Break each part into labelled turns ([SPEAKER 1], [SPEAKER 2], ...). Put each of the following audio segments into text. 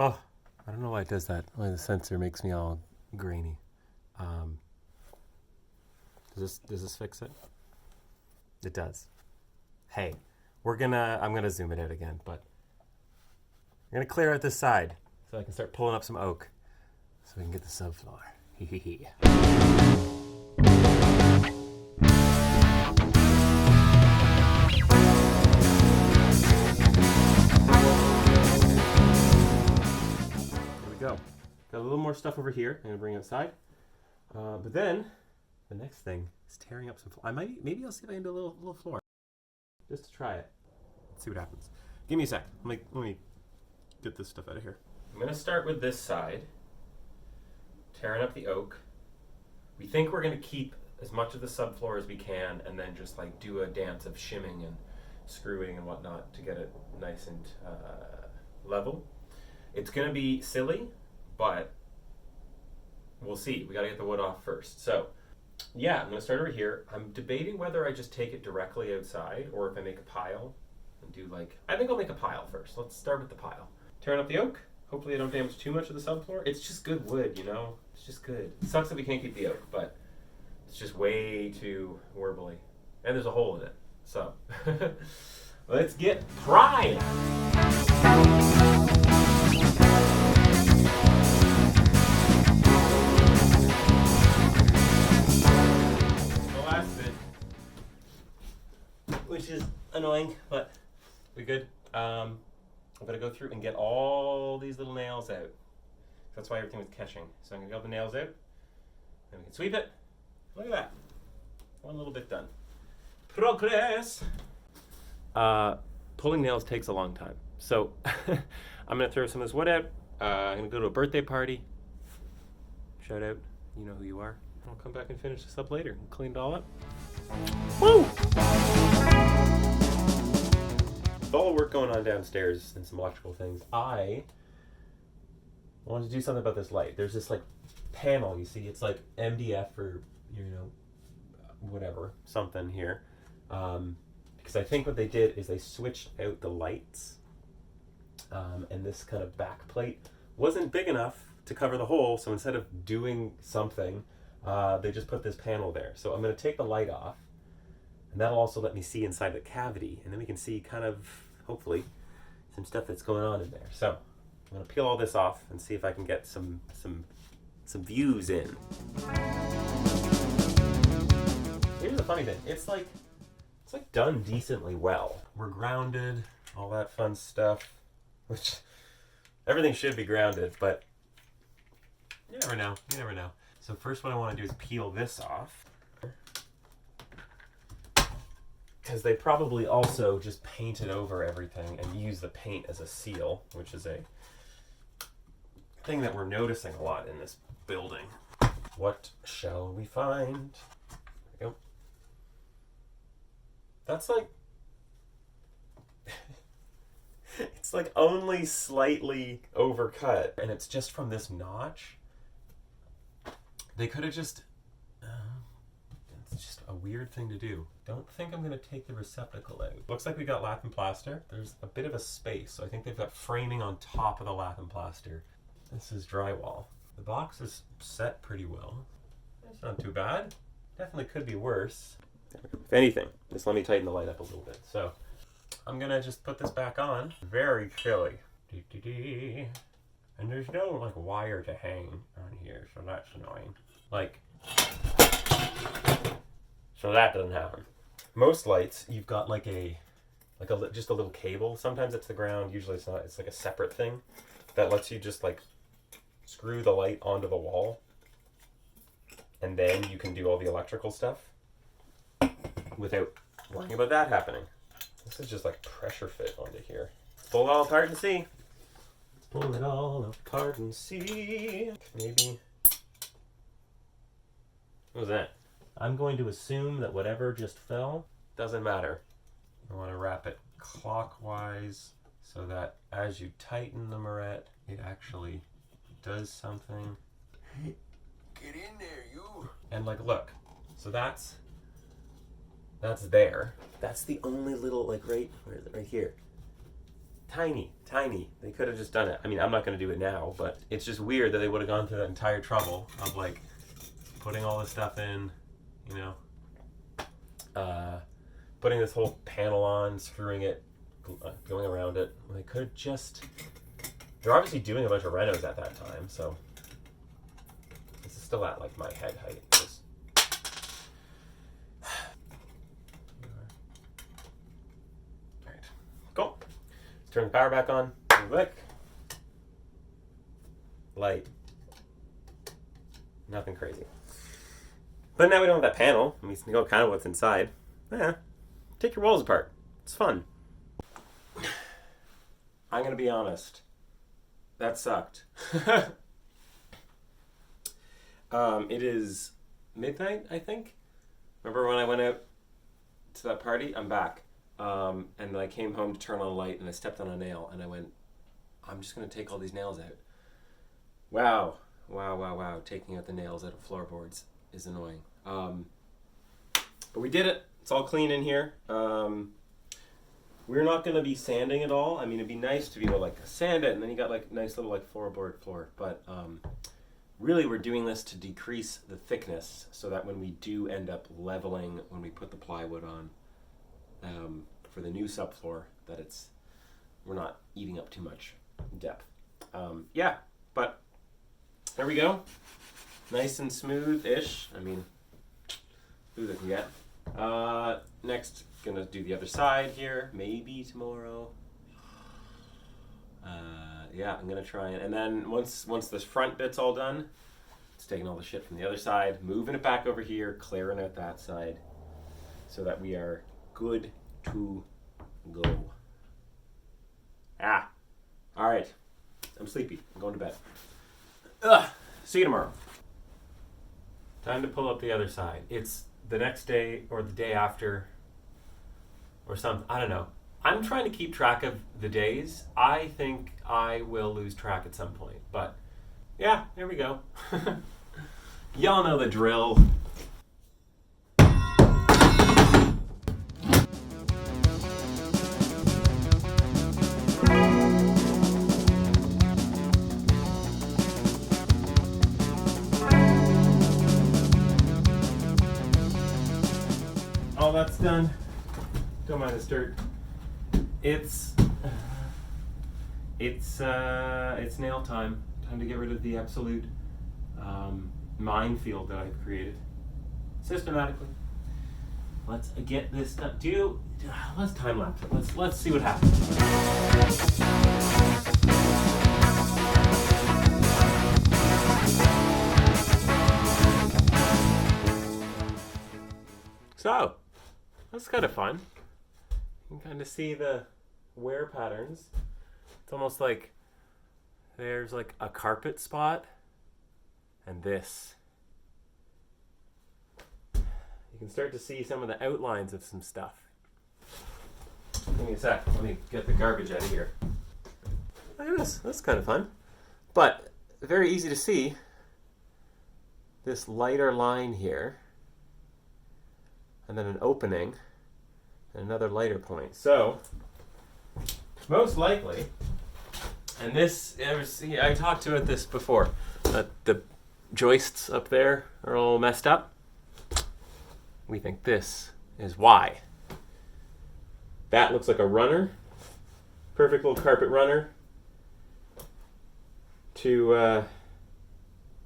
[SPEAKER 1] Oh, I don't know why it does that. Why the sensor makes me all grainy. Um, does this fix it? It does. Hey, I'm gonna zoom it out again, but I'm gonna clear out this side so I can start pulling up some oak so we can get the subfloor. Hee. Go. Got a little more stuff over here. I'm gonna bring it outside. But then the next thing is tearing up some. Maybe I'll see if I can do a little floor, just to try it. Let's see what happens. Give me a sec. Let me get this stuff out of here. I'm gonna start with this side, tearing up the oak. We think we're gonna keep as much of the subfloor as we can, and then just like do a dance of shimming and screwing and whatnot to get it nice and level. It's going to be silly, but we'll see. We got to get the wood off first. So, yeah, I'm going to start over here. I'm debating whether I just take it directly outside or if I make a pile and do I think I'll make a pile first. Let's start with the pile. Tearing up the oak. Hopefully I don't damage too much of the subfloor. It's just good wood, you know? It's just good. It sucks that we can't keep the oak, but it's just way too warbly. And there's a hole in it. So, let's get prying. Which is annoying, but we good. I'm gonna go through and get all these little nails out. That's why everything was catching. So I'm gonna get all the nails out, and we can sweep it. Look at that. One little bit done. Progress! Pulling nails takes a long time. So I'm gonna throw some of this wood out. I'm gonna go to a birthday party. Shout out, you know who you are. I'll come back and finish this up later and clean it all up. Woo! With all the work going on downstairs and some electrical things, I wanted to do something about this light. There's this panel, you see, it's like MDF or whatever, something here. Because I think what they did is they switched out the lights, and this kind of back plate wasn't big enough to cover the hole, so instead of doing something, they just put this panel there. So I'm going to take the light off, and that'll also let me see inside the cavity, and then we can see kind of, hopefully, some stuff that's going on in there. So I'm going to peel all this off and see if I can get some views in. Here's the funny thing. It's done decently well. We're grounded, all that fun stuff, which everything should be grounded, but you never know. You never know. So first what I want to do is peel this off, because they probably also just painted over everything and use the paint as a seal, which is a thing that we're noticing a lot in this building. What shall we find? There we go. That's it's only slightly overcut, and it's just from this notch. They could have just, it's just a weird thing to do. Don't think I'm gonna take the receptacle out. Looks like we got lath and plaster. There's a bit of a space, so I think they've got framing on top of the lath and plaster. This is drywall. The box is set pretty well. It's not too bad. Definitely could be worse. If anything, just let me tighten the light up a little bit. So I'm gonna just put this back on. Very chilly. And there's no wire to hang on here, so that's annoying. So that doesn't happen. Most lights, you've got just a little cable. Sometimes it's the ground. Usually it's not. It's a separate thing that lets you just screw the light onto the wall, and then you can do all the electrical stuff without worrying about that happening. This is just pressure fit onto here. Pull it all apart and see. Pull it all apart and see. Maybe. What was that? I'm going to assume that whatever just fell doesn't matter. I want to wrap it clockwise so that as you tighten the moret, it actually does something.
[SPEAKER 2] Get in there, you.
[SPEAKER 1] And look. So that's there. That's the only little where is it? Right here. tiny. They could have just done it. I mean, I'm not going to do it now, but it's just weird that they would have gone through that entire trouble of like putting all this stuff in, you know, putting this whole panel on, screwing it, going around it. They could have just... They're obviously doing a bunch of renos at that time, so this is still at like my head height. Alright, cool. Let's turn the power back on. Click. Light. Nothing crazy. But now we don't have that panel. I mean, we know kind of what's inside. Yeah. Take your walls apart. It's fun. I'm going to be honest. That sucked. It is midnight, I think. Remember when I went out to that party? I'm back. And then I came home to turn on a light and I stepped on a nail and I went, I'm just going to take all these nails out. Wow. Taking out the nails out of floorboards is annoying. But we did it. It's all clean in here. We're not going to be sanding it all. I mean, it'd be nice to be able to like sand it and then you got like nice little like floorboard floor. But really we're doing this to decrease the thickness so that when we do end up leveling, when we put the plywood on for the new subfloor, that we're not eating up too much depth. Yeah, but there we go. Nice and smooth-ish. I mean, smooth it can get. Next, gonna do the other side here. Maybe tomorrow. Yeah, I'm gonna try it. And then once this front bit's all done, it's taking all the shit from the other side, moving it back over here, clearing out that side, so that we are good to go. All right. I'm sleepy. I'm going to bed. See you tomorrow. Time to pull up the other side. It's the next day or the day after or something. I don't know. I'm trying to keep track of the days. I think I will lose track at some point. But yeah, there we go. Y'all know the drill. All that's done. Don't mind this dirt. It's nail time. Time to get rid of the absolute minefield that I've created systematically. Let's get this done. Let's time lapse it. Let's see what happens. So, that's kind of fun. You can kind of see the wear patterns. It's almost like there's like a carpet spot and this. You can start to see some of the outlines of some stuff. Give me a sec. Let me get the garbage out of here. Look at this. That's kind of fun. But very easy to see this lighter line here. And then an opening, and another lighter point. So, most likely, and this, I talked about this before, the joists up there are all messed up. We think this is why. That looks like a runner, perfect little carpet runner, to a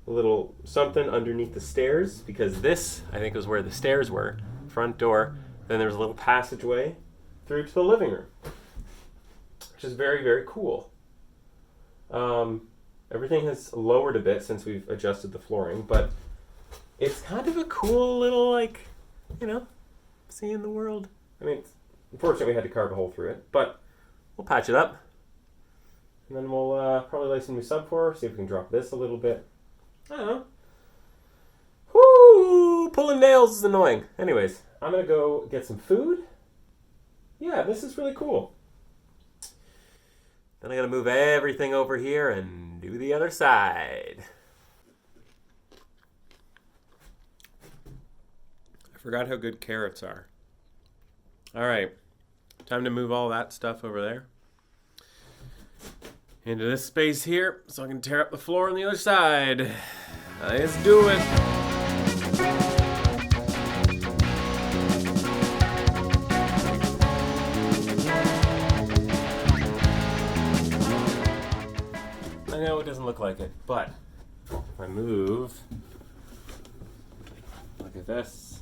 [SPEAKER 1] little something underneath the stairs, because this, I think, was where the stairs were. Front door, then there's a little passageway through to the living room, which is very, very cool. Everything has lowered a bit since we've adjusted the flooring, but it's kind of a cool little, like, seeing the world. I mean, unfortunately we had to carve a hole through it, but we'll patch it up. And then we'll probably lay some new subfloor, see if we can drop this a little bit. I don't know. Whoo! Pulling nails is annoying. Anyways, I'm going to go get some food. Yeah, this is really cool. Then I got to move everything over here and do the other side. I forgot how good carrots are. All right, time to move all that stuff over there. into this space here so I can tear up the floor on the other side. Let's do it. I know it doesn't look like it, but if I move, look at this.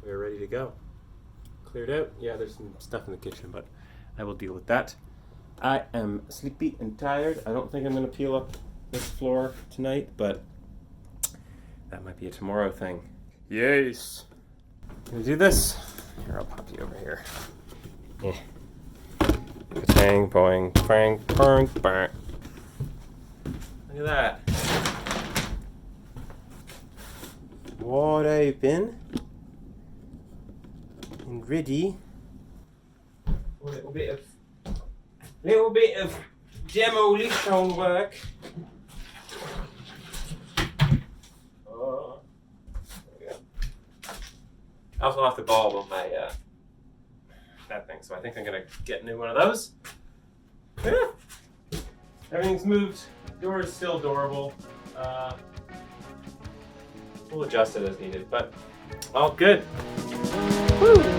[SPEAKER 1] We're ready to go. Cleared out. Yeah, there's some stuff in the kitchen, but I will deal with that. I am sleepy and tired. I don't think I'm going to peel up this floor tonight, but that might be a tomorrow thing. Yes. Gonna do this? Here, I'll pop you over here. Bang, boing, bang, bang, bang. Look at that. Wide open and ready. A little bit of demolition work. Oh, there we go. I also lost the bulb on my that thing, so I think I'm gonna get a new one of those. Yeah. Everything's moved. Door is still adorable. We'll adjust it as needed, but all good. Woo!